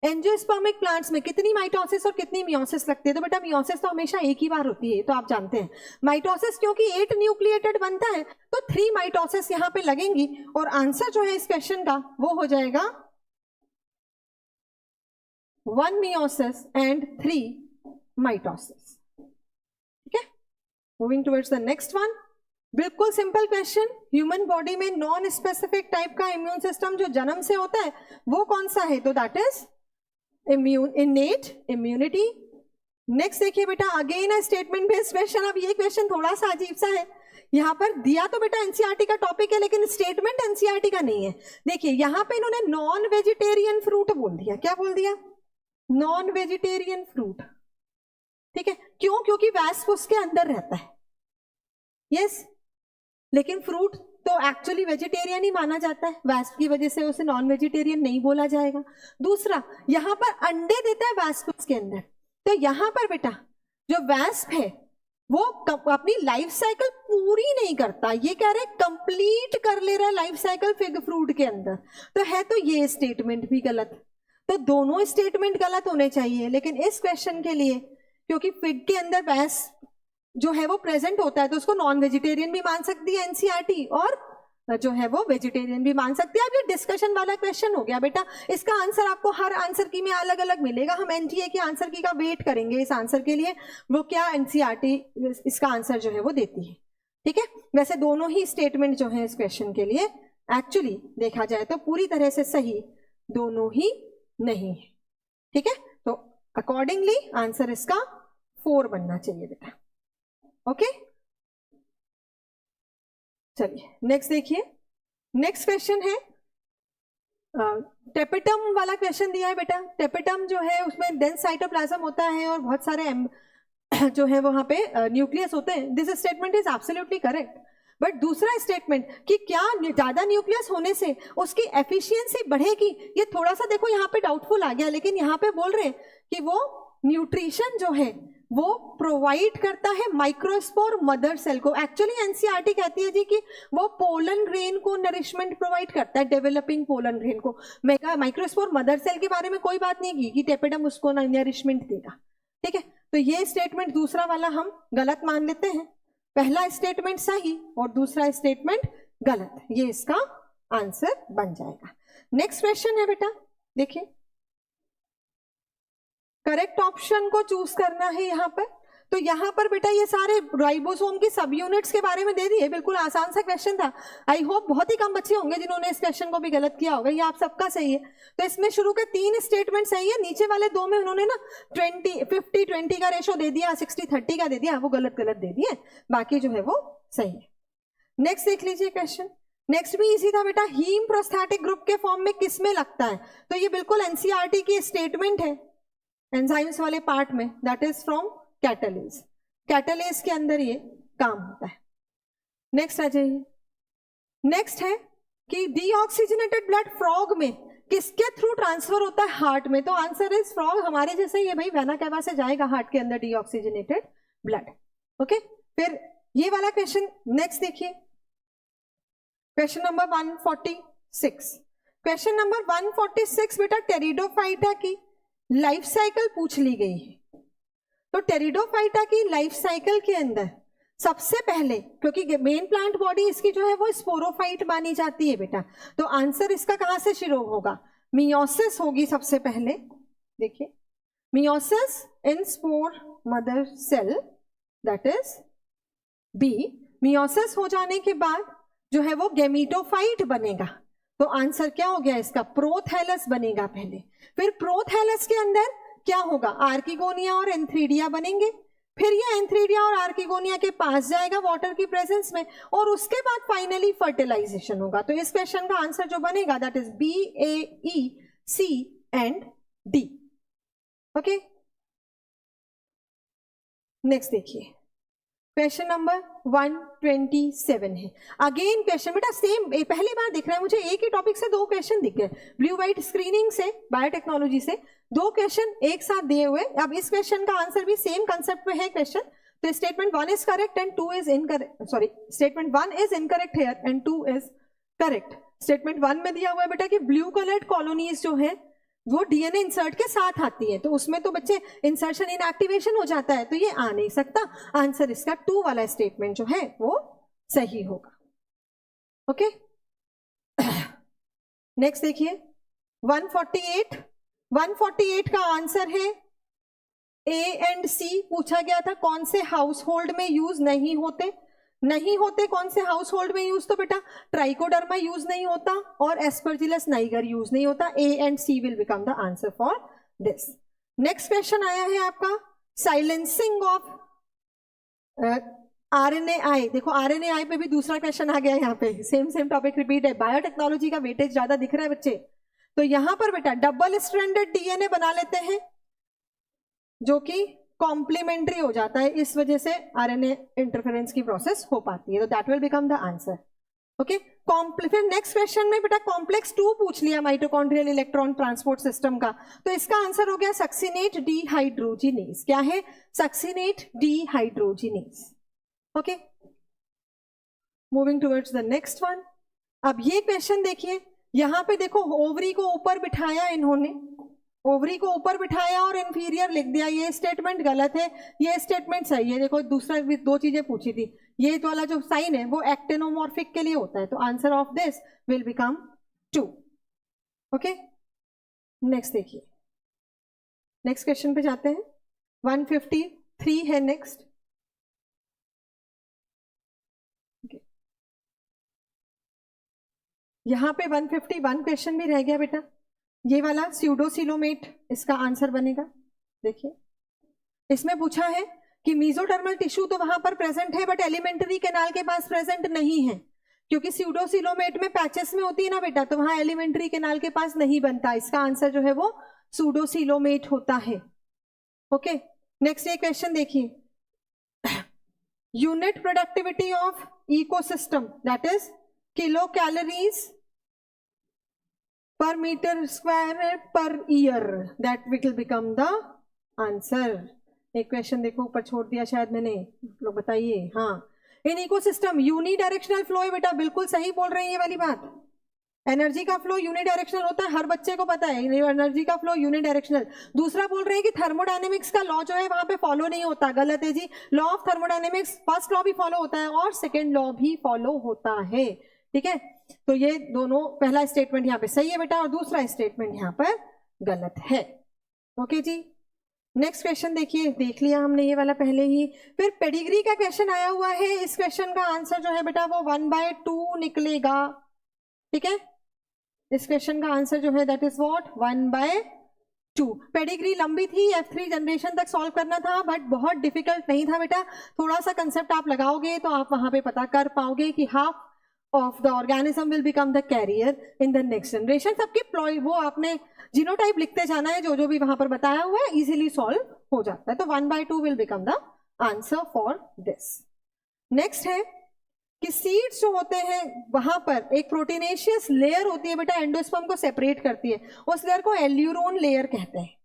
एंजियोस्पर्मिक प्लांट्स में कितनी माइटोसिस और कितनी मियोसिस लगती है। तो बेटा मियोसिस तो हमेशा एक ही बार होती है, तो आप जानते हैं। माइटोसिस क्योंकि 8 न्यूक्लिएटेड बनता है तो 3 माइटोसिस यहां पे लगेंगी और आंसर जो है इस क्वेश्चन का वो हो जाएगा 1 मियोसिस एंड 3 माइटोसिस, ठीक है। Moving towards the next one, बिल्कुल सिंपल क्वेश्चन, ह्यूमन बॉडी में नॉन स्पेसिफिक टाइप का इम्यून सिस्टम जो जन्म से होता है वो कौन सा है, तो that is innate immunity. Next देखिए बेटा, अगेन है स्टेटमेंट बेस्ड क्वेश्चन। अब ये क्वेश्चन थोड़ा सा अजीब सा है, यहाँ पर दिया तो बेटा एनसीईआरटी का टॉपिक है लेकिन स्टेटमेंट एनसीईआरटी का नहीं है। देखिए यहाँ पे इन्होंने नॉन वेजिटेरियन फ्रूट बोल दिया, क्या बोल दिया, नॉन वेजिटेरियन फ्रूट, ठीक है। क्यों, क्योंकि वैस्प उसके अंदर रहता है, यस, लेकिन फ्रूट तो एक्चुअली वेजिटेरियन ही माना जाता है, वैस्प की वजह से उसे नॉन वेजिटेरियन नहीं बोला जाएगा। दूसरा, यहां पर अंडे देता है वैस्प उसके अंदर, तो यहां पर बेटा जो वैस्प है वो अपनी लाइफ साइकिल पूरी नहीं करता, ये कह रहे कंप्लीट कर ले रहा है लाइफ साइकिल फिग फ्रूट के अंदर, तो है तो ये स्टेटमेंट भी गलत। तो दोनों स्टेटमेंट गलत होने चाहिए, लेकिन इस क्वेश्चन के लिए क्योंकि फिग के अंदर वैस्प जो है वो प्रेजेंट होता है तो उसको नॉन वेजिटेरियन भी मान सकती है एनसीईआरटी और जो है वो वेजिटेरियन भी मान सकती है। अब ये डिस्कशन वाला क्वेश्चन हो गया बेटा, इसका आंसर आपको हर आंसर की में अलग अलग मिलेगा। हम एनटीए के आंसर की का वेट करेंगे इस आंसर के लिए, वो क्या एनसीईआरटी इसका आंसर जो है वो देती है, ठीक है। वैसे दोनों ही स्टेटमेंट जो है इस क्वेश्चन के लिए एक्चुअली देखा जाए तो पूरी तरह से सही दोनों ही नहीं है, ठीक है। तो अकॉर्डिंगली आंसर इसका 4 बनना चाहिए बेटा, ओके। चलिए नेक्स्ट देखिए, नेक्स्ट क्वेश्चन है टेपिटम वाला क्वेश्चन दिया है बेटा। टेपिटम जो है उसमें डेंस साइटोप्लाज्म होता है और बहुत सारे जो है वहां पे न्यूक्लियस होते हैं। This statement is absolutely correct, but दूसरा स्टेटमेंट कि क्या ज्यादा न्यूक्लियस होने से उसकी एफिशिएंसी बढ़ेगी, ये थोड़ा सा देखो यहाँ पे डाउटफुल आ गया, लेकिन यहाँ पे बोल रहे हैं कि वो न्यूट्रिशन जो है वो प्रोवाइड करता है माइक्रोस्पोर मदर सेल को। एक्चुअली एनसीईआरटी कहती है जी कि वो पोलन ग्रेन को नरिशमेंट प्रोवाइड करता है, डेवलपिंग पोलन ग्रेन को। माइक्रोस्पोर मदर सेल के बारे में कोई बात नहीं की कि टेपिडम उसको नरिशमेंट देगा, ठीक है। तो ये स्टेटमेंट दूसरा वाला हम गलत मान लेते हैं, पहला स्टेटमेंट सही और दूसरा स्टेटमेंट गलत, ये इसका आंसर बन जाएगा। नेक्स्ट क्वेश्चन है बेटा, देखिए करेक्ट ऑप्शन को चूज करना है यहाँ पर। तो यहाँ पर बेटा ये सारे राइबोसोम की सब यूनिट्स के बारे में दे दिए, बिल्कुल आसान सा क्वेश्चन था। आई होप बहुत ही कम बच्चे होंगे जिन्होंने इस क्वेश्चन को भी गलत किया होगा, ये आप सबका सही है। तो इसमें शुरू के 3 स्टेटमेंट सही है, नीचे वाले 2 में उन्होंने ना 50-20 का रेशो दे दिया, 60-30 का दे दिया, वो गलत दे दिए, बाकी जो है वो सही है। नेक्स्ट देख लीजिए क्वेश्चन, नेक्स्ट भी इजी था बेटा, हीम प्रोस्थेटिक ग्रुप के फॉर्म में किस में लगता है। तो ये बिल्कुल एनसीईआरटी की स्टेटमेंट है एंजाइम्स वाले पार्ट में, that is from catalase. Catalase के अंदर ये काम होता है। नेक्स्ट आ जाइए, नेक्स्ट है कि डीऑक्सीजनेटेड ब्लड फ्रॉग में किसके थ्रू ट्रांसफर होता है, हार्ट में। तो आंसर इज फ्रॉग, हमारे जैसे ही है भाई, वेना कैवा से जाएगा हार्ट के अंदर डीऑक्सीजनेटेड ब्लड, ओके। फिर ये वाला क्वेश्चन नेक्स्ट देखिए, क्वेश्चन नंबर 146। क्वेश्चन नंबर 146 बेटा टेरिडोफाइटा की लाइफ साइकिल पूछ ली गई है। तो टेरिडोफाइटा की लाइफ साइकिल के अंदर सबसे पहले, क्योंकि मेन प्लांट बॉडी इसकी जो है वो स्पोरोफाइट मानी जाती है बेटा, तो आंसर इसका कहां से शुरू होगा, मियोसिस होगी सबसे पहले। देखिए meiosis in spore mother cell, that is B. Meiosis हो जाने के बाद जो है वो गेमीटोफाइट बनेगा, तो आंसर क्या हो गया इसका, प्रोथैलस बनेगा पहले। फिर प्रोथैलस के अंदर क्या होगा, आर्किगोनिया और एंथ्रीडिया बनेंगे। फिर ये एंथ्रीडिया और आर्किगोनिया के पास जाएगा वाटर की प्रेजेंस में, और उसके बाद फाइनली फर्टिलाइजेशन होगा। तो इस क्वेश्चन का आंसर जो बनेगा that is B, A, E, C and D. Okay, next देखिए क्वेश्चन नंबर 127 है। अगेन क्वेश्चन बेटा सेम, पहली बार दिख रहा है मुझे, एक ही टॉपिक से दो क्वेश्चन दिख गए, ब्लू व्हाइट स्क्रीनिंग से बायोटेक्नोलॉजी से दो क्वेश्चन एक साथ दिए हुए। अब इस क्वेश्चन का आंसर भी सेम कंसेप्ट में है क्वेश्चन। तो statement 1 is correct and 2 is incorrect, sorry statement 1 is incorrect here and 2 is correct. Statement 1 में दिया हुआ है बेटा कि ब्लू कलर्ड कॉलोनीज जो है वो डीएनए इंसर्ट के साथ आती है, तो उसमें तो बच्चे इंसर्शन इनएक्टिवेशन हो जाता है, तो ये आ नहीं सकता। आंसर इसका 2 वाला स्टेटमेंट जो है वो सही होगा। ओके, नेक्स्ट देखिए 148 का आंसर है ए एंड सी। पूछा गया था कौन से हाउस होल्ड में यूज नहीं होते, कौन से हाउस होल्ड में यूज, तो बेटा ट्राइकोडर्मा यूज नहीं होता और एस्परजिलस नाइगर यूज नहीं होता। A and C will become the answer for this. Next question आया है आपका साइलेंसिंग ऑफ आरएनएआई। देखो आरएनएआई पे भी दूसरा क्वेश्चन आ गया, यहाँ पे सेम टॉपिक रिपीट है। बायोटेक्नोलॉजी का वेटेज ज्यादा दिख रहा है बच्चे। तो यहां पर बेटा डबल स्ट्रैंडेड डीएनए बना लेते हैं जो कि कॉम्प्लीमेंट्री हो जाता है, इस वजह से आरएनए इंटरफेरेंस की प्रोसेस हो पाती है। तो that will become the answer. Okay, फिर नेक्स्ट क्वेश्चन में बेटा कॉम्प्लेक्स 2 पूछ लिया माइटोकॉन्ड्रियल इलेक्ट्रॉन ट्रांसपोर्ट सिस्टम का, तो इसका आंसर हो गया सक्सिनेट डीहाइड्रोजिनेज। क्या है? Succinate dehydrogenase. Okay, moving towards the next one. अब ये क्वेश्चन देखिए, यहां पे देखो ओवरी को ऊपर बिठाया इन्होंने, ओवरी को ऊपर बिठाया और इंफीरियर लिख दिया। ये स्टेटमेंट गलत है, ये स्टेटमेंट सही है। देखो दूसरा भी 2 चीजें पूछी थी, ये वाला जो साइन है वो एक्टिनोमॉर्फिक के लिए होता है, तो answer of this will become 2। Okay, next देखिए, नेक्स्ट क्वेश्चन पे जाते हैं। 153 है नेक्स्ट। यहां पे 151 क्वेश्चन भी रह गया बेटा, ये वाला स्यूडोसिलोमेट इसका आंसर बनेगा। देखिए इसमें पूछा है कि मीजोडर्मल टिश्यू तो वहां पर प्रेजेंट है बट एलिमेंट्री कैनाल के पास प्रेजेंट नहीं है, क्योंकि स्यूडोसिलोमेट में पैचेस में होती है ना बेटा, तो वहां एलिमेंट्री कैनाल के पास नहीं बनता। इसका आंसर जो है वो स्यूडोसिलोमेट होता है। ओके, नेक्स्ट ये क्वेश्चन देखिए, unit productivity of ecosystem that is kilo calories per meter square per year, that will become the answer। एक क्वेश्चन देखो ऊपर छोड़ दिया शायद मैंने, लोग बताइए। हाँ, in ecosystem unidirectional flow है बेटा, बिल्कुल सही बोल रहे हैं ये वाली बात। एनर्जी का फ्लो यूनी डायरेक्शनल होता है, हर बच्चे को पता है एनर्जी का फ्लो यूनी डायरेक्शनल। दूसरा बोल रहे हैं कि थर्मोडायनेमिक्स का लॉ जो है वहां पे फॉलो नहीं होता, गलत है जी। Law of thermodynamics first law भी फॉलो होता है और सेकेंड लॉ भी फॉलो होता है, ठीक है। तो ये दोनों, पहला स्टेटमेंट यहाँ पे सही है बेटा और दूसरा स्टेटमेंट यहाँ पर गलत है। ओके जी, नेक्स्ट क्वेश्चन देखिए, देख लिया हमने ये वाला पहले ही। फिर पेडिग्री का क्वेश्चन आया हुआ है, इस क्वेश्चन का आंसर जो है बेटा वो 1/2 निकलेगा, ठीक है। इस क्वेश्चन का आंसर जो है दैट इज व्हाट 1/2। पेडिग्री लंबी थी, F3 जनरेशन तक सॉल्व करना था बट बहुत डिफिकल्ट नहीं था बेटा। थोड़ा सा कंसेप्ट आप लगाओगे तो आप वहां पे पता कर पाओगे कि half of the organism will become the carrier in the next generation। सबकी वो आपने जीनोटाइप लिखते जाना है, जो जो भी वहां पर बताया हुआ है इजीली सॉल्व हो जाता है। तो 1/2 will become the answer for this। Next है कि सीड्स जो होते हैं वहां पर एक प्रोटीनेशियस लेयर होती है बेटा, एंडोस्पर्म को सेपरेट करती है, उस लेयर को एल्यूरोन लेयर कहते हैं,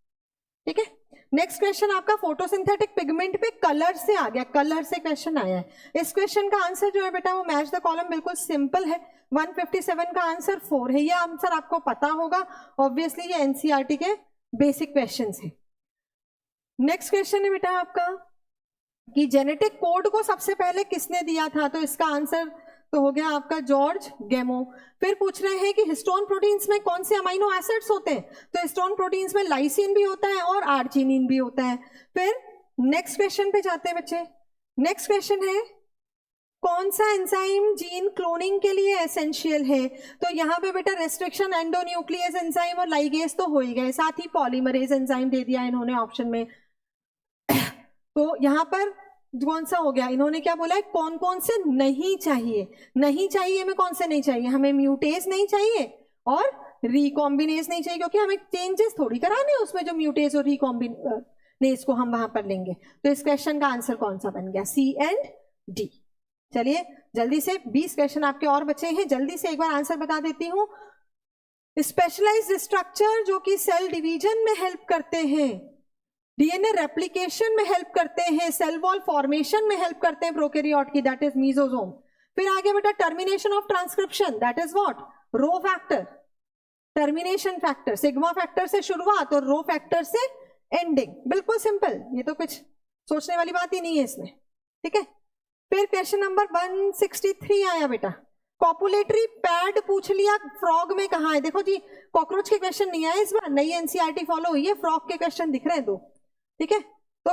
ठीक है। नेक्स्ट क्वेश्चन आपका फोटोसिंथेटिक पिगमेंट पे कलर से आ गया, कलर से क्वेश्चन आया है। इस क्वेश्चन का आंसर जो है बेटा वो मैच द कॉलम, बिल्कुल सिंपल है। 157 का आंसर 4 है, ये आंसर आपको पता होगा ऑब्वियसली, ये एनसीईआरटी के बेसिक क्वेश्चंस हैं। नेक्स्ट क्वेश्चन है बेटा आपका कि जेनेटिक कोड को सबसे पहले किसने दिया था, तो इसका आंसर तो हो गया आपका जॉर्ज गेमो। फिर पूछ रहे हैं कि हिस्टोन प्रोटीन्स में कौन से अमाइनो एसिड्स होते हैं, तो हिस्टोन प्रोटीन्स में लाइसिन भी होता है और आर्जिनिन भी होता है। फिर नेक्स्ट क्वेश्चन पे जाते हैं बच्चे। नेक्स्ट क्वेश्चन है कौन सा एंजाइम जीन क्लोनिंग के लिए एसेंशियल है, तो यहाँ पे बेटा रेस्ट्रिक्शन एंडोन्यूक्लियस एंजाइम और लाइगेज तो हो ही गए, साथ ही पॉलीमरेज एंजाइम दे दिया इन्होंने ऑप्शन में। तो यहाँ पर कौन सा हो गया, इन्होंने क्या बोला है, कौन कौन से नहीं चाहिए, नहीं चाहिए में कौन से नहीं चाहिए, हमें म्यूटेज नहीं चाहिए और रिकॉम्बिनेज नहीं चाहिए, क्योंकि हमें चेंजेस थोड़ी कराने हैं उसमें, जो म्यूटेज और रिकॉम्बिनेज को हम वहां पर लेंगे। तो इस क्वेश्चन का आंसर कौन सा बन गया, सी एंड डी। चलिए जल्दी से 20 क्वेश्चन आपके और बचे हैं, जल्दी से एक बार आंसर बता देती हूँ। स्पेशलाइज्ड स्ट्रक्चर जो कि सेल डिवीजन में हेल्प करते हैं, डीएनए रेप्लिकेशन में हेल्प करते हैं, सेल वॉल फॉर्मेशन में हेल्प करते हैं प्रोकैरियोट की, दैट इज मीसोसोम। फिर आगे बेटा termination of transcription, that is what, rho factor. Termination factor, sigma factor से शुरुआत और रो फैक्टर से एंडिंग, बिल्कुल सिंपल, ये तो कुछ सोचने वाली बात ही नहीं है इसमें, ठीक है। फिर क्वेश्चन नंबर 163 आया बेटा, कॉपुलेटरी पैड पूछ लिया, फ्रॉग में कहाँ है, देखो जी कॉकरोच के क्वेश्चन नहीं आए इस बार, नई एनसीईआरटी फॉलो हुई है, फ्रॉग के क्वेश्चन दिख रहे हैं दो, ठीक है। तो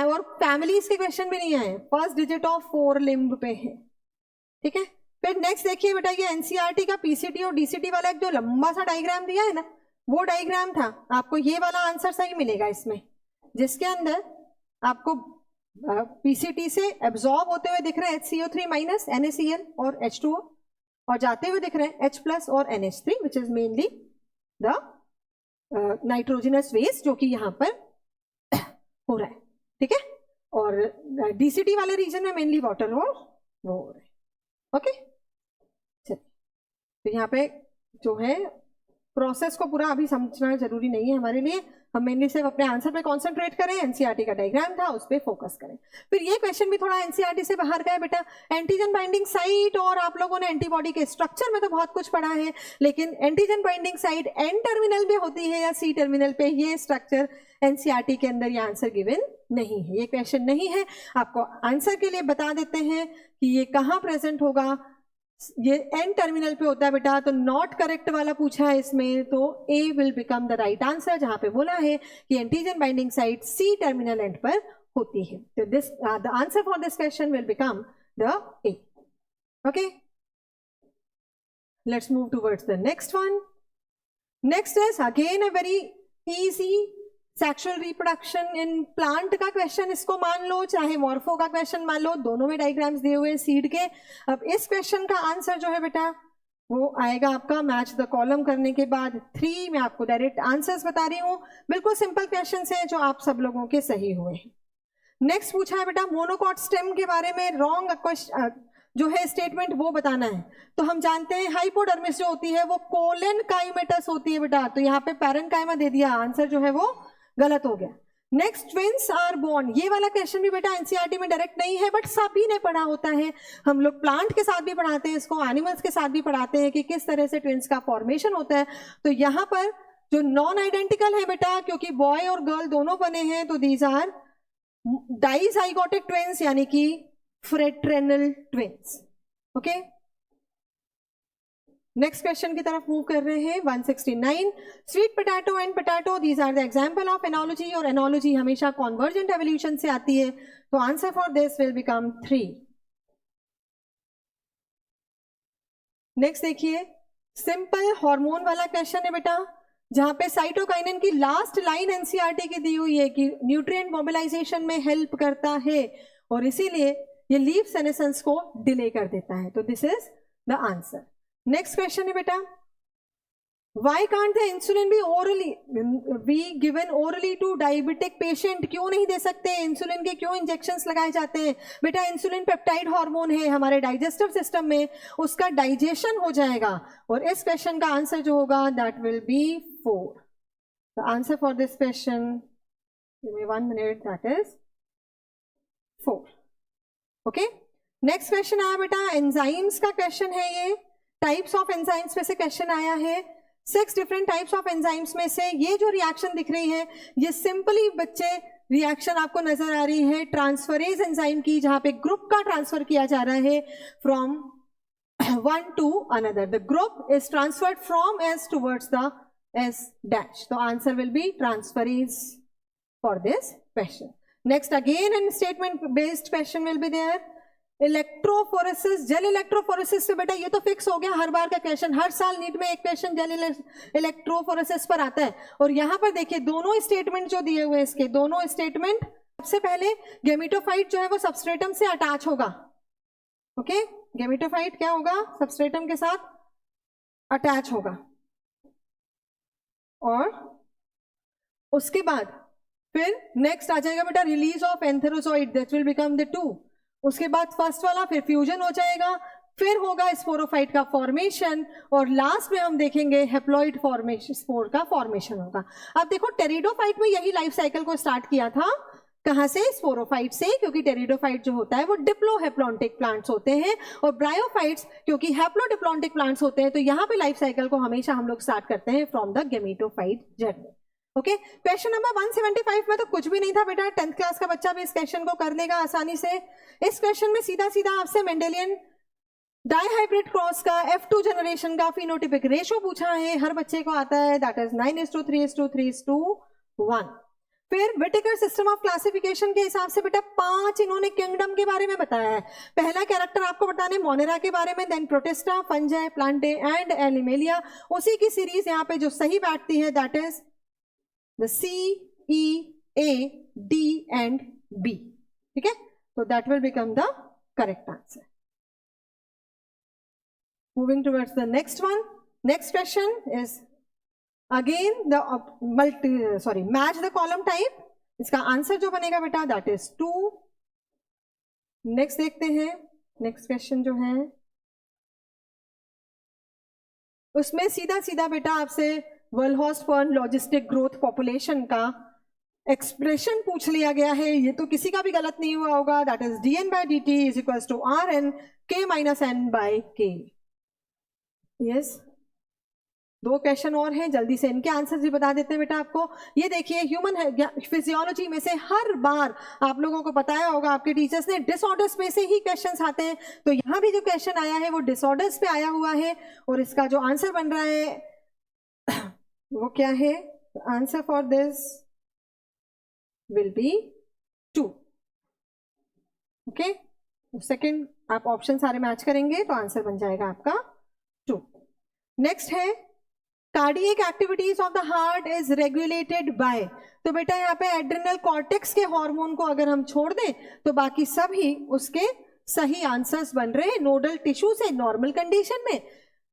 और फैमिलीज के क्वेश्चन भी नहीं आए, फर्स्ट डिजिट ऑफ 4 लिम्ब पे है, ठीक है। फिर नेक्स्ट देखिए बेटा, ये एनसीईआरटी का पीसीटी और डीसीटी वाला एक जो लंबा सा डायग्राम दिया है ना, वो डायग्राम था, आपको ये वाला आंसर सही मिलेगा इसमें, जिसके अंदर आपको पीसीटी से एब्जॉर्ब होते हुए दिख रहे हैं HCO3 माइनस NaCl और H2O, और जाते हुए दिख रहे हैं H प्लस और NH3 which is mainly the nitrogenous waste जो कि यहाँ पर हो रहा है, ठीक है। और डीसीटी वाले रीजन में मेनली वाटर और वो हो रहा है, ओके। चलिए तो यहाँ पे जो है प्रोसेस को पूरा अभी समझना जरूरी नहीं है हमारे लिए, हम मेनली सिर्फ अपने आंसर पे कंसंट्रेट करें, एनसीईआरटी का डायग्राम था उस पर फोकस करें। फिर ये क्वेश्चन भी थोड़ा एनसीईआरटी से बाहर का है बेटा, एंटीजन बाइंडिंग साइट, और आप लोगों ने एंटीबॉडी के स्ट्रक्चर में तो बहुत कुछ पढ़ा है, लेकिन antigen binding site N terminal पे होती है या सी टर्मिनल पे, ये स्ट्रक्चर एनसीईआरटी के अंदर ये आंसर गिवन नहीं है, ये क्वेश्चन नहीं है। आपको आंसर के लिए बता देते हैं कि ये कहाँ प्रेजेंट होगा, ये एन टर्मिनल पे होता है बेटा, तो नॉट करेक्ट वाला पूछा है इसमें, तो A will become the right answer, जहां पे बोला है कि antigen binding site C terminal end पर होती है, तो this the answer for this question will become the A, okay. Let's move towards the next one. Next is again a very easy sexual reproduction in plant का question, इसको मान लो, चाहे morpho का question मान लो, दोनों में डायग्राम्स दिए हुए हैं सीड के। अब इस क्वेश्चन का आंसर जो है बेटा वो आएगा आपका मैच द कॉलम करने के बाद 3, मैं आपको डायरेक्ट आंसर्स बता रही हूँ, बिल्कुल सिंपल क्वेश्चन है जो आप सब लोगों के सही हुए हैं। नेक्स्ट पूछा है बेटा मोनोकॉट स्टेम के बारे में, रॉन्ग जो है स्टेटमेंट वो बताना है। तो हम जानते हैं हाइपोडर्मिस जो होती है वो कोलन काइमेटस होती है बेटा, तो यहाँ पे पैरेन्काइमा दे दिया, आंसर जो है वो गलत हो गया। नेक्स्ट ट्विंस आर बोर्न, ये वाला क्वेश्चन भी बेटा एनसीईआरटी में डायरेक्ट नहीं है, बट सभी ने पढ़ा होता है, हम लोग प्लांट के साथ भी पढ़ाते हैं इसको, एनिमल्स के साथ भी पढ़ाते हैं कि किस तरह से ट्विंस का फॉर्मेशन होता है। तो यहाँ पर जो नॉन आइडेंटिकल है बेटा, क्योंकि बॉय और गर्ल दोनों बने हैं, तो दीज आर डाइजाइगोटिक ट्विंस यानी कि fraternal twins, okay. Next question की तरफ मूव कर रहे हैं 169। Sweet potato and potato, these are the example of analogy, और एनोलॉजी हमेशा कॉन्वर्जेंट एवोल्यूशन से आती है, तो answer for this will become 3। Next देखिए सिंपल हार्मोन वाला क्वेश्चन है बेटा, जहां पे साइटोकाइनिन की लास्ट लाइन एनसीईआरटी की दी हुई है कि न्यूट्रिएंट मोबिलाइजेशन में हेल्प करता है और इसीलिए ये लीफ सेनेसेंस को डिले कर देता है, तो this is the answer. Next question है बेटा, why can't the insulin be given orally to diabetic patient, क्यों नहीं दे सकते इंसुलिन के, क्यों इंजेक्शंस लगाए जाते हैं बेटा? इंसुलिन पेप्टाइड हार्मोन है हमारे डाइजेस्टिव सिस्टम में, उसका डाइजेशन हो जाएगा, और इस क्वेश्चन का आंसर जो होगा that will be 4। The answer for this question, give me 1 minute, that is 4, okay. Next question आया बेटा, एंजाइम्स का क्वेश्चन है, ये टाइप्स ऑफ एंजाइम्स में से क्वेश्चन आया है। 6 डिफरेंट टाइप्स ऑफ एंजाइम्स में से ये जो रिएक्शन दिख रही है, ये सिंपली बच्चे रिएक्शन आपको नजर आ रही है ट्रांसफरेज एंजाइम की, जहां पे ग्रुप का ट्रांसफर किया जा रहा है from one to another. The group is transferred from S towards the S dash. So answer will be transferase for this question. Next again and statement based question will be there. Electrophoresis, gel electrophoresis से बेटा ये तो fix हो गया, हर बार का question, हर साल NEET में एक क्वेश्चन जेल इलेक्ट्रोफोरेसिस पर आता है। और यहाँ पर देखिए दोनों स्टेटमेंट जो दिए हुए इसके, दोनों स्टेटमेंट सबसे पहले गेमेटोफाइट जो है वो सबस्ट्रेटम से अटैच होगा। ओके, गेमेटोफाइट क्या होगा, सबस्ट्रेटम के साथ अटैच होगा, और उसके बाद फिर नेक्स्ट आ जाएगा बेटा release of antherozoid, that will become the 2। उसके बाद फर्स्ट वाला फिर फ्यूजन हो जाएगा, फिर होगा स्पोरोफाइट का फॉर्मेशन, और लास्ट में हम देखेंगे हेप्लॉइड फॉर्मेशन, स्पोर का फॉर्मेशन होगा। अब देखो टेरिडोफाइट में यही लाइफ साइकिल को स्टार्ट किया था, कहां से, स्पोरोफाइट से, क्योंकि टेरिडोफाइट जो होता है वो डिप्लोहेप्लॉन्टिक प्लांट्स होते हैं, और ब्रायोफाइट्स क्योंकि हैप्लोडिप्लॉन्टिक प्लांट्स होते हैं, तो यहां पे लाइफ साइकिल को हमेशा हम लोग स्टार्ट करते हैं from the gametophyte journey. Okay, question number 175 में तो कुछ भी नहीं था बेटा, 10th क्लास का बच्चा भी इस क्वेश्चन को कर लेगा आसानी से। इस क्वेश्चन में सीधा सीधा आपसे मेंडेलियन डाइहाइब्रिड क्रॉस का F2 जनरेशन का फिनोटिपिक रेशो पूछा है, हर बच्चे को आता है, दैट इज 9:3:3:1। फिर विटेकर सिस्टम ऑफ क्लासिफिकेशन के हिसाब से बेटा 5 इन्होंने किंगडम के बारे में बताया है। पहला कैरेक्टर आपको बताने मोनेरा के बारे में, then Protista, Fungi, Plantae and Animalia. उसी की सीरीज यहाँ पे जो सही बैठती है that is the C, E, A, D and B। ठीक है, तो that will become the correct answer. Moving towards the next one, next question is again the match the column type. इसका आंसर जो बनेगा बेटा दैट इज 2। नेक्स्ट देखते हैं, next question जो है उसमें सीधा सीधा बेटा आपसे वेलहोर्स्टर्न लॉजिस्टिक ग्रोथ पॉपुलेशन का एक्सप्रेशन पूछ लिया गया है। ये तो किसी का भी गलत नहीं हुआ होगा, that is dN/dt is equals to Rn K-N/K। Yes, 2 question और हैं, जल्दी से इनके आंसर भी बता देते हैं बेटा आपको। ये देखिए, ह्यूमन फिजियोलॉजी में से हर बार आप लोगों को बताया होगा आपके टीचर्स ने, डिसऑर्डर्स में से ही क्वेश्चंस आते हैं, तो यहाँ भी जो क्वेश्चन आया है वो डिसऑर्डर्स पे आया हुआ है, और इसका जो आंसर बन रहा है वो क्या है, answer for this will be 2। Okay, second आप ऑप्शन सारे मैच करेंगे तो आंसर बन जाएगा आपका 2। नेक्स्ट है cardiac activities of the heart is regulated by, तो बेटा यहाँ पे एड्रिनल कॉर्टेक्स के हार्मोन को अगर हम छोड़ दें तो बाकी सभी उसके सही आंसर्स बन रहे हैं। नोडल टिश्यू से नॉर्मल कंडीशन में,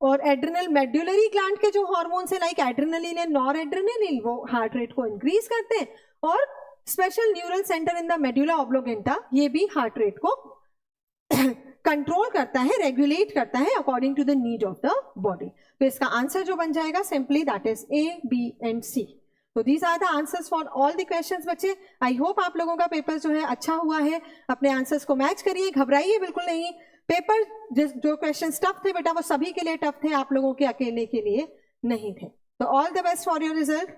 और एड्रिनल मेड्युलरी ग्लैंड के जो हार्मोन है लाइक एड्रिनलिन एंड नॉरएड्रिनलिन वो हार्ट रेट को इंक्रीज करते हैं, और special neural centre in the medulla oblongata ये भी हार्ट रेट को कंट्रोल करता है, रेगुलेट करता है according to the need of the body. तो इसका आंसर जो बन जाएगा simply that is A, B and C। तो these are the answers for all the questions बच्चे। आई होप आप लोगों का पेपर जो है अच्छा हुआ है, अपने आंसर्स को मैच करिए, घबराइए बिल्कुल नहीं। पेपर जो क्वेश्चन टफ थे बेटा वो सभी के लिए टफ थे, आप लोगों के अकेले के लिए नहीं थे। तो all the best for your result.